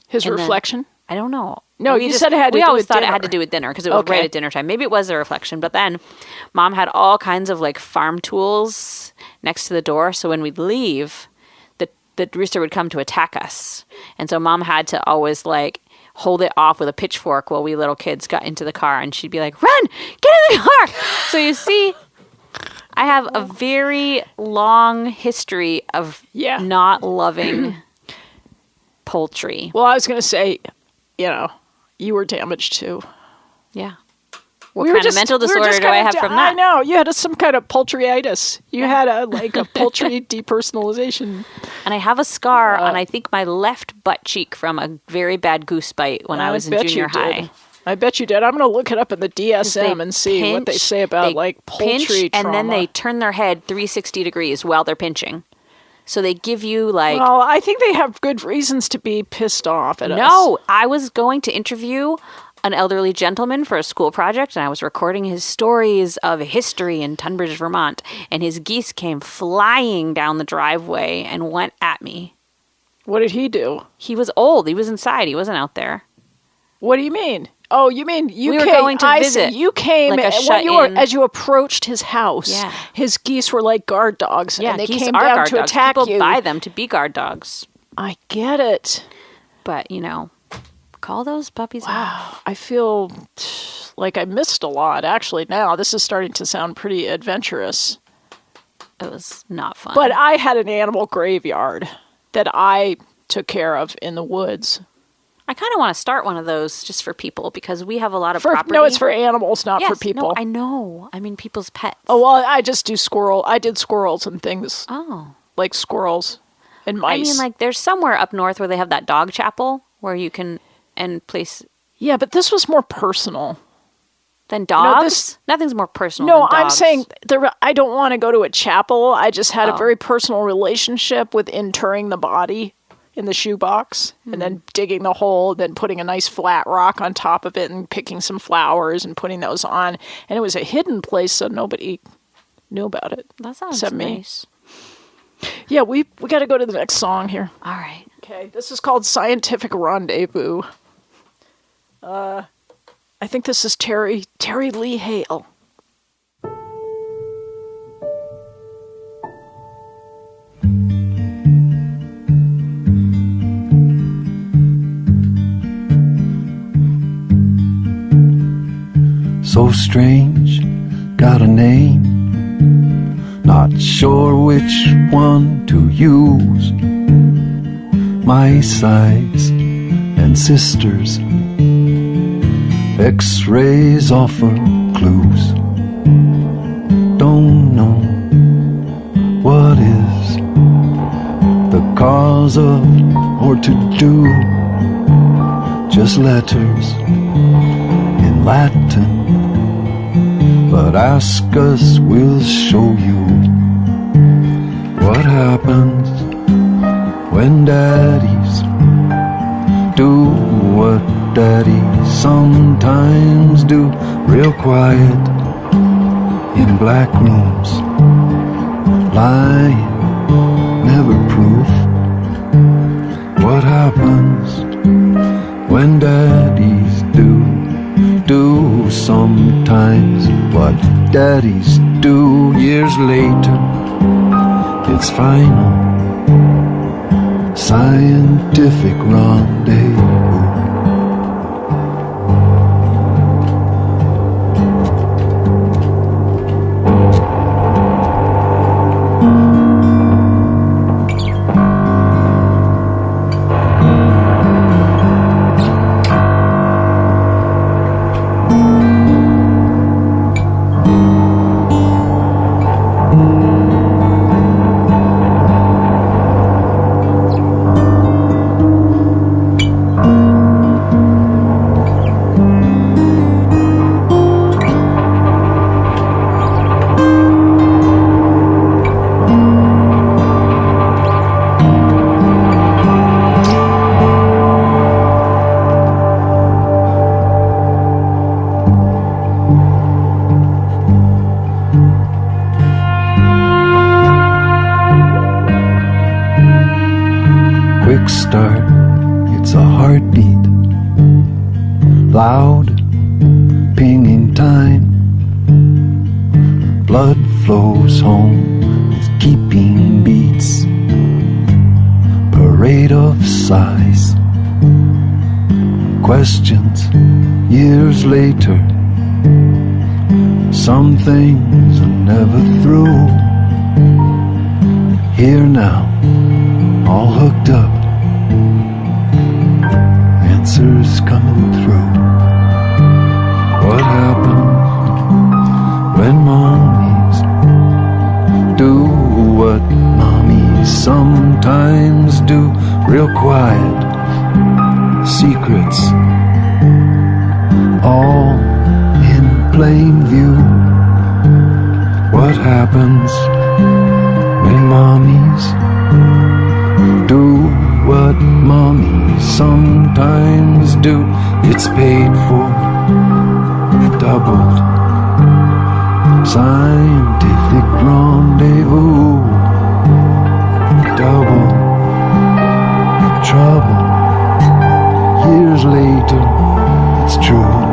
His and then- reflection? I don't know. No, you said it had to we do always with thought it dinner. had to do with dinner because it was Okay. right at dinner time. Maybe it was a reflection, but then Mom had all kinds of like farm tools next to the door. So when we'd leave, the rooster would come to attack us, and so Mom had to always like hold it off with a pitchfork while we little kids got into the car, and she'd be like, "Run, get in the car!" So you see, I have a very long history of Yeah. not loving poultry. Well, I was going to say, you were damaged too. Yeah. What We were kind of just- mental we were disorder just do I kind have of from I that? know. You had some kind of poultryitis. You had a poultry depersonalization. And I have a scar on, I think, my left butt cheek from a very bad goose bite when I was in bet junior you high. did. I bet you did. I'm going to look it up in the DSM They and see what they pinch- say about they poultry pinch, trauma. and then they turn their head 360 degrees while they're pinching. So they give you like... Well, I think they have good reasons to be pissed off at us. No, I was going to interview an elderly gentleman for a school project, and I was recording his stories of history in Tunbridge, Vermont, and his geese came flying down the driveway and went at me. What did he do? He was old. He was inside. He wasn't out there. What do you mean? Oh, you mean you We were came? going to I visit, see. You came like a and when shut-in. as you approached his house. Yeah. His geese were like guard dogs, Yeah, and they geese came are down guard to dogs. attack People you. buy them to be guard dogs. I get it. But, call those puppies off. I feel like I missed a lot. Actually, now this is starting to sound pretty adventurous. It was not fun. But I had an animal graveyard that I took care of in the woods. I kind of want to start one of those just for people because we have a lot of property. No, it's for animals, not Yes, for people. No, I know. I mean, people's pets. Oh, well, I just do squirrel. I did squirrels and things. Oh. Like squirrels and mice. I mean, like, there's somewhere up north where they have that dog chapel where you can place. Yeah, but this was more personal. Than dogs? this- Nothing's more personal No, than dogs. I'm saying I don't want to go to a chapel. I just had a Oh. very personal relationship with interring the body in the shoebox and then digging the hole, then putting a nice flat rock on top of it and picking some flowers and putting those on. And it was a hidden place, so nobody knew about it. That sounds except me. nice. Yeah, we got to go to the next song here. All right. Okay, this is called Scientific Rendezvous. I think this is Terry Lee Hale. So strange, got a name, not sure which one to use. My size and sisters, X-rays offer clues. Don't know what is the cause of or to do. Just letters in Latin, but ask us, we'll show you what happens when daddies do what daddies sometimes do, real quiet in black rooms, lying, never proof. What happens when daddies do sometimes what daddies do years later? It's final, scientific rendezvous. Quick start, it's a heartbeat, loud, pinging time. Blood flows home with keeping beats, parade of sighs. Questions years later, some things are never through. Here now, all hooked up, answers coming through. What happens when mommies do what mommies sometimes do, real quiet, secrets all in plain view? What happens when mommies do what mommies sometimes do? It's paid for, doubled, scientific rendezvous, double trouble. Years later, it's true.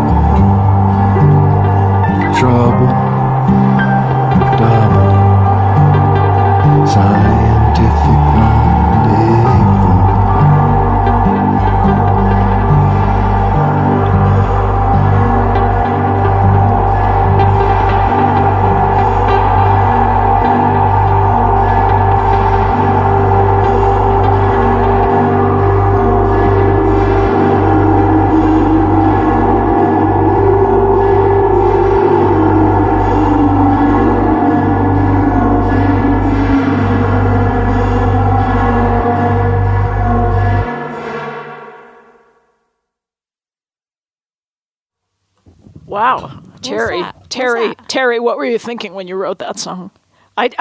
Wow. Terry, that? What Terry, was that? Terry, what were you thinking when you wrote that song? What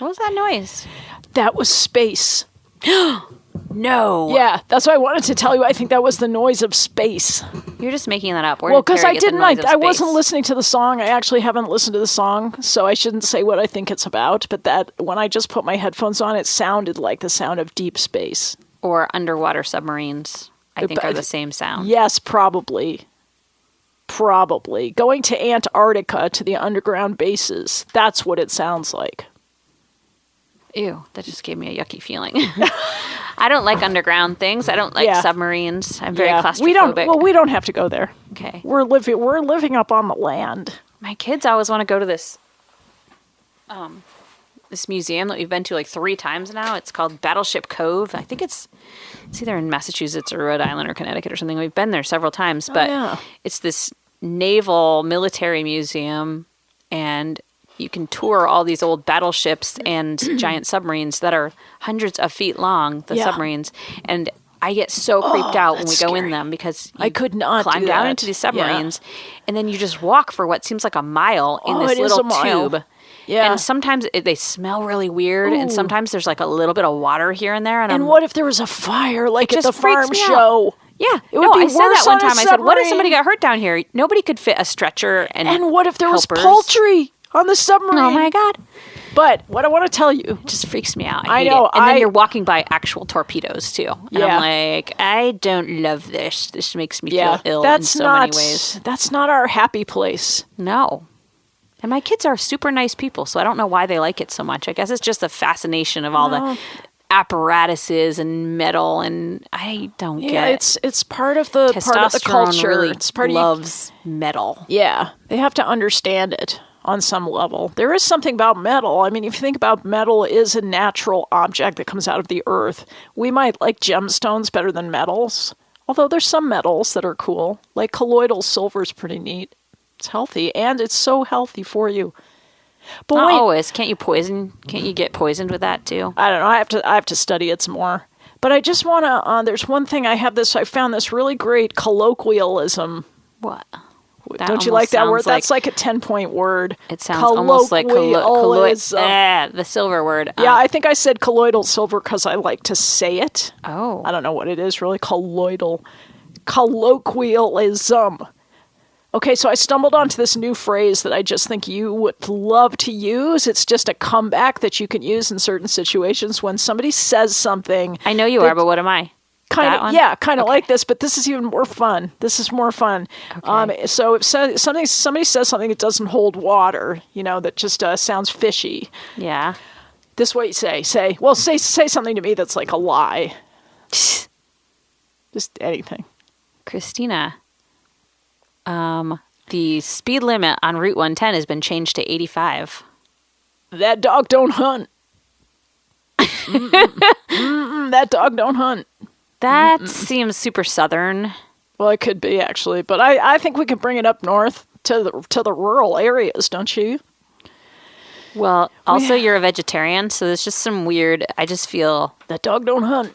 was that noise? That was space. No. Yeah, that's what I wanted to tell you. I think that was the noise of space. You're just making that up. Where Well, did because Terry I get the didn't, noise of I wasn't space? listening to the song. I actually haven't listened to the song, so I shouldn't say what I think it's about. But that when I just put my headphones on, it sounded like the sound of deep space. Or underwater submarines, I think, are the same sound. Yes, probably. Probably. Going to Antarctica to the underground bases. That's what it sounds like. Ew, that just gave me a yucky feeling. I don't like underground things. I don't like Yeah. submarines. I'm very claustrophobic. We don't have to go there. Okay. We're living up on the land. My kids always want to go to this this museum that we've been to like 3 times now. It's called Battleship Cove. I think it's either in Massachusetts or Rhode Island or Connecticut or something. We've been there several times, but yeah. it's this naval military museum, and you can tour all these old battleships and giant submarines that are hundreds of feet long, the Yeah. submarines. And I get so creeped out when we that's go in scary. them because I could not climb do down that. into these submarines, and then you just walk for what seems like a mile in Oh, this it is little a mile. tube. Yeah. And sometimes they smell really weird, and Ooh. sometimes there's like a little bit of water here and there. And what if there was a fire like at just the freaks farm me out. show? Yeah, It would be I said that worse one on a time. I said, "What if submarine." somebody got hurt down here? Nobody could fit a stretcher and And what if there helpers. was poultry on the submarine? Oh my god, But what I want to tell you, it just freaks me out. I hate know, it. And then I- you're walking by actual torpedoes too. And Yeah. I'm like, I don't love this. This makes me yeah, feel ill that's in so not many ways. that's not our happy place. No. And my kids are super nice people, so I don't know why they like it so much. I guess it's just a fascination of all the apparatuses and metal, and I don't Yeah, get it's part of the testosterone culture. really It's part of loves metal. Yeah, they have to understand it on some level. There is something about metal. I mean, if you think about metal is a natural object that comes out of the earth. We might like gemstones better than metals, although there's some metals that are cool. Like colloidal silver is pretty neat. It's healthy, and it's so healthy for you. But Not wait, always. Can't you get poisoned with that too? I don't know. I have to study it some more. But I just want to. There's one thing I found this really great colloquialism. What? That Don't you almost like that word? sounds like- That's like a 10-point word. It sounds almost like Colloquialism. the silver word. Yeah, I think I said colloidal silver because I like to say it. Oh. I don't know what it is really. Colloidal. Colloquialism. Okay, so I stumbled onto this new phrase that I just think you would love to use. It's just a comeback that you can use in certain situations when somebody says something. I know you that are, but what am I? kind That of one? yeah, kind of like this, but this is even more fun. This is more fun. Okay. So if somebody says something that doesn't hold water, that just sounds fishy. Yeah. This is what you say something to me that's like a lie. Just anything. Kristina, the speed limit on Route 110 has been changed to 85. That dog don't hunt. That dog don't hunt. That seems super southern. Well, it could be actually, but I think we can bring it up north to the rural areas, don't you? Well, also you're a vegetarian, so there's just some weird, I just feel, That dog don't hunt.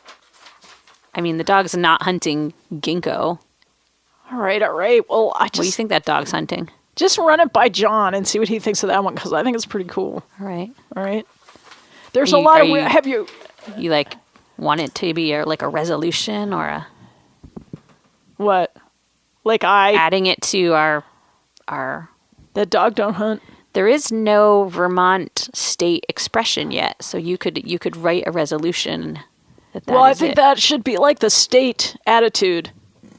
I mean, the dog's not hunting ginkgo. All right. Well, What do you think that dog's hunting? just run it by John and see what he thinks of that one because I think it's pretty cool. All right. All right. There's Are a you- lot are of you- have you You want it to be like a resolution or what? Like adding it to our that dog don't hunt. there is no Vermont state expression yet, so you could write a resolution that Well, I is think it. that should be like the state attitude.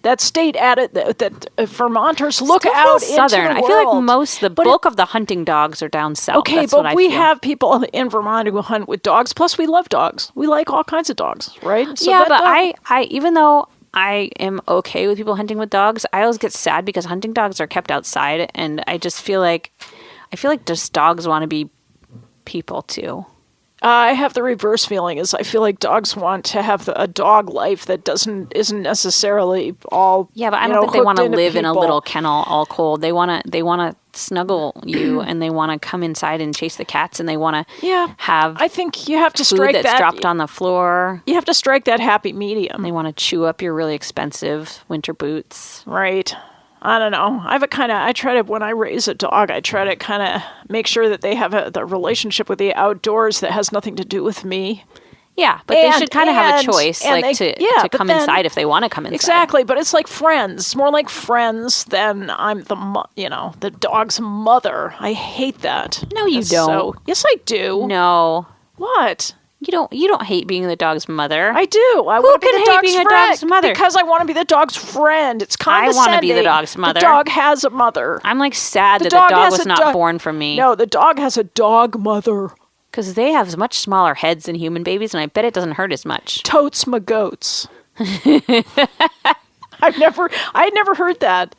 That state attitude that Vermonters look Still out feels southern. into the I feel world. like the But bulk of the hunting dogs are down south. Okay, That's what but I we feel. have people in Vermont who hunt with dogs. Plus, we love dogs. We like all kinds of dogs, right? So yeah, that but dog- I even though I am okay with people hunting with dogs, I always get sad because hunting dogs are kept outside, and I just feel like just dogs want to be people too. I have the reverse feeling. Is I feel like dogs want to have a dog life that isn't necessarily all. Yeah, but I don't think they want to live in a people. little kennel all cold. They want to snuggle you, and they want to come inside and chase the cats, and they want to Yeah, have I think you have to food strike that's that. dropped on the floor. You have to strike that happy medium, They want to chew up your really expensive winter boots. right? I don't know. I try to, when I raise a dog, I try to kind of make sure that they have the relationship with the outdoors that has nothing to do with me. Yeah, but they should kind of have a choice, to come inside if they want to come inside. Exactly, but it's like friends. It's more like friends than I'm the dog's mother. I hate that. No, you don't. Yes, I do. No. What? You don't hate being the dog's mother. I do. Who can hate being a dog's mother? Because I want to be the dog's friend. It's condescending. I want to be the dog's mother. The dog has a mother. I'm like sad that the dog was not born from me. No, the dog has a dog mother. Because they have much smaller heads than human babies, and I bet it doesn't hurt as much. Totes my goats. I had never heard that.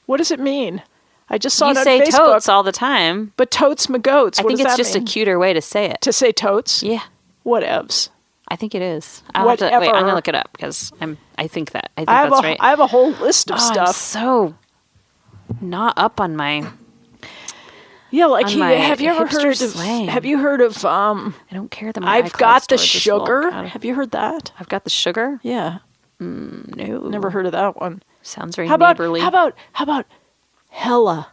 What does it mean? I just saw it on Facebook. You say totes all the time. But totes my goats. I think it's just a cuter way to say it. To say totes? Yeah. Whatevs. I think it is. I'm going to look it up because I think that's right. I have a whole list of stuff. I'm so not up on my... Yeah, like have you heard of I don't care that my I've got the sugar. Have you heard that? I've got the sugar? Yeah. No. Never heard of that one. Sounds very neighborly. How about hella?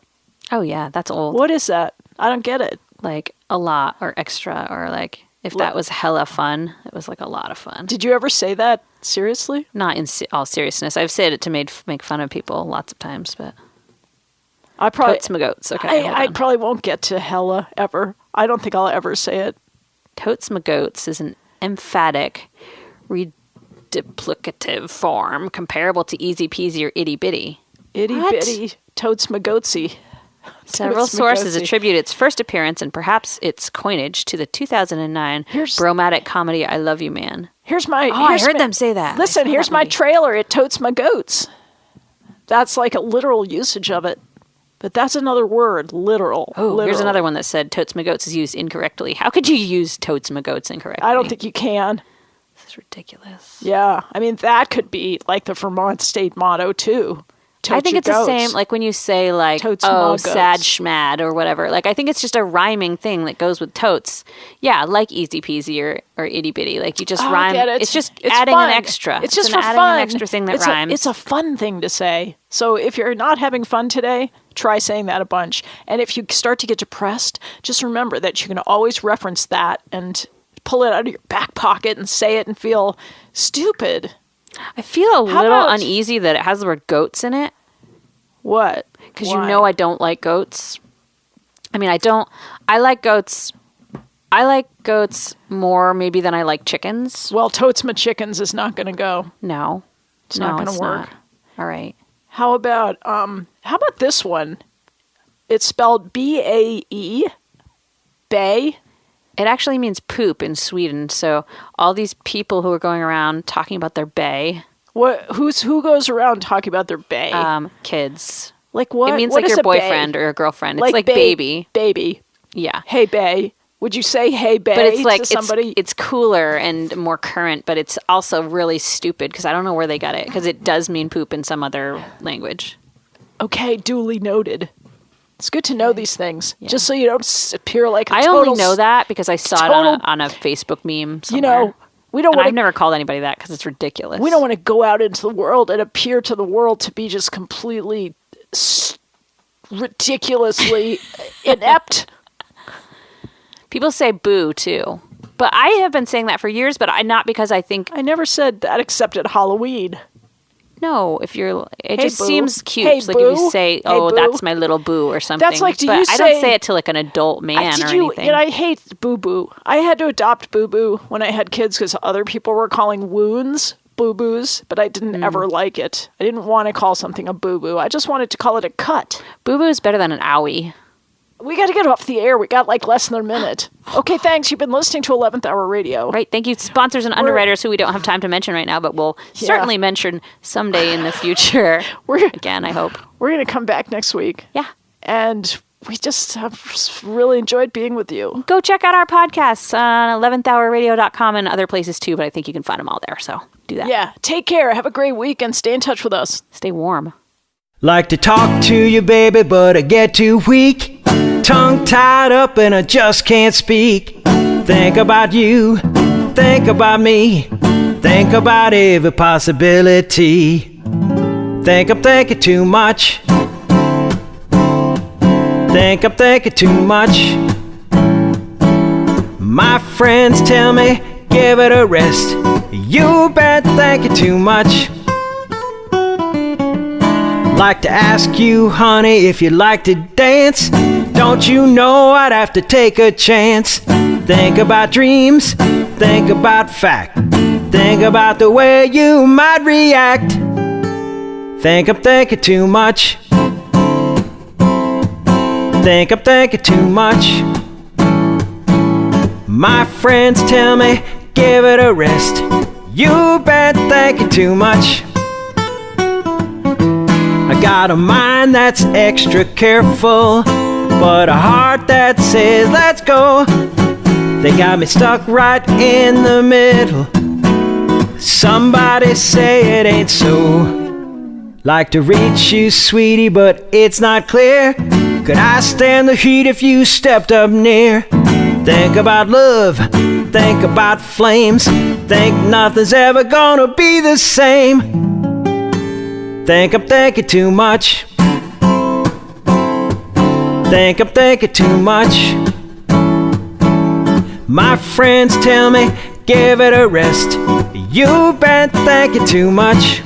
Oh yeah, that's old. What is that? I don't get it. Like a lot or extra or like if that was hella fun, it was like a lot of fun. Did you ever say that seriously? Not in all seriousness. I've said it to make fun of people lots of times, but totes my goats. Okay, I probably won't get to hella ever. I don't think I'll ever say it. Totes my goats is an emphatic, reduplicative form comparable to easy peasy or itty bitty. Itty bitty, totes my goatsy. Several sources attribute its first appearance and perhaps its coinage to the 2009 bromatic comedy "I Love You, Man." I heard them say that. Listen, here's my trailer. It totes my goats. That's like a literal usage of it. But that's another word, literal. Oh, here's another one that said totes my goats is used incorrectly. How could you use totes my goats incorrectly? I don't think you can. This is ridiculous. Yeah. I mean, that could be like the Vermont state motto, too. I think it's the same, like when you say like, sad schmad or whatever. Like, I think it's just a rhyming thing that goes with totes. Yeah, like easy peasy or itty bitty. Like you just rhyme. It's just adding fun. An extra. It's just for adding fun. An extra thing that rhymes. It's a fun thing to say. So if you're not having fun today, try saying that a bunch. And if you start to get depressed, just remember that you can always reference that and pull it out of your back pocket and say it and feel stupid. I feel a little uneasy that it has the word goats in it. What? Because I don't like goats. I mean, I like goats. I like goats more maybe than I like chickens. Well, totes my chickens is not going to go. No. It's not going to work. Not. All right. How about this one? It's spelled B-A-E. Bay. It actually means poop in Sweden. So all these people who are going around talking about their bay. Who goes around talking about their bae? Kids. Like what? It means what like your boyfriend or your girlfriend. It's like baby. Baby. Yeah. Hey bae. Would you say hey bae but it's like, to somebody? It's cooler and more current, but it's also really stupid because I don't know where they got it because it does mean poop in some other language. Okay, duly noted. It's good to know these things, just so you don't appear like a I only know that because I saw it on a Facebook meme somewhere. You know, we don't. I've never called anybody that because it's ridiculous. We don't want to go out into the world and appear to the world to be just completely ridiculously inept. People say boo too, but I have been saying that for years. But not because I think I never said that except at Halloween. No, it just boo. seems cute. Hey, It's like if you say, "Oh, boo. that's my little boo" or something. That's like, I don't say it to like an adult man or anything. And I hate boo boo. I had to adopt boo boo when I had kids because other people were calling wounds boo boos, but I didn't ever like it. I didn't want to call something a boo boo. I just wanted to call it a cut. Boo boo is better than an owie. We got to get off the air. We got like less than a minute. Okay, thanks. You've been listening to 11th Hour Radio. Right. Thank you. Sponsors and underwriters who we don't have time to mention right now, but we'll certainly mention someday in the future. Again, I hope. We're going to come back next week. Yeah. And we just have really enjoyed being with you. Go check out our podcasts on 11thhourradio.com and other places too, but I think you can find them all there. So do that. Yeah. Take care. Have a great week and stay in touch with us. Stay warm. Like to talk to you, baby, but I get too weak. Tongue tied up and I just can't speak. Think about you, think about me, think about every possibility. Think I'm thinking too much. Think I'm thinking too much. My friends tell me, give it a rest. You've been thinking too much. Like to ask you, honey, if you like to dance. Don't you know I'd have to take a chance? Think about dreams, think about fact. Think about the way you might react. Think I'm thinking too much. Think I'm thinking too much. My friends tell me, give it a rest. You've been thinking too much. I got a mind that's extra careful, but a heart that says let's go. They got me stuck right in the middle. Somebody say it ain't so. Like to reach you, sweetie, but it's not clear. Could I stand the heat if you stepped up near? Think about love, think about flames. Think nothing's ever gonna be the same. Think I'm thinking too much. Think I'm thinking too much. My friends tell me, give it a rest. You've been thinking too much.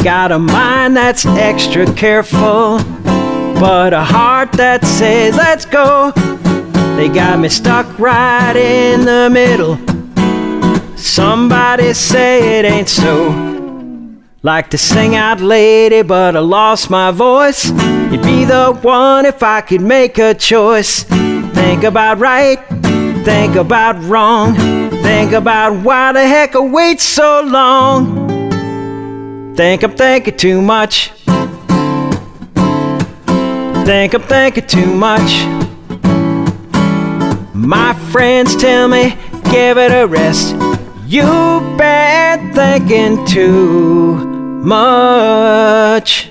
Got a mind that's extra careful, but a heart that says let's go. They got me stuck right in the middle. Somebody say it ain't so. Like to sing out, lady, but I lost my voice. You'd be the one if I could make a choice. Think about right, think about wrong. Think about why the heck I wait so long. Think I'm thinking too much. Think I'm thinking too much. My friends tell me, give it a rest. You've been thinking too much.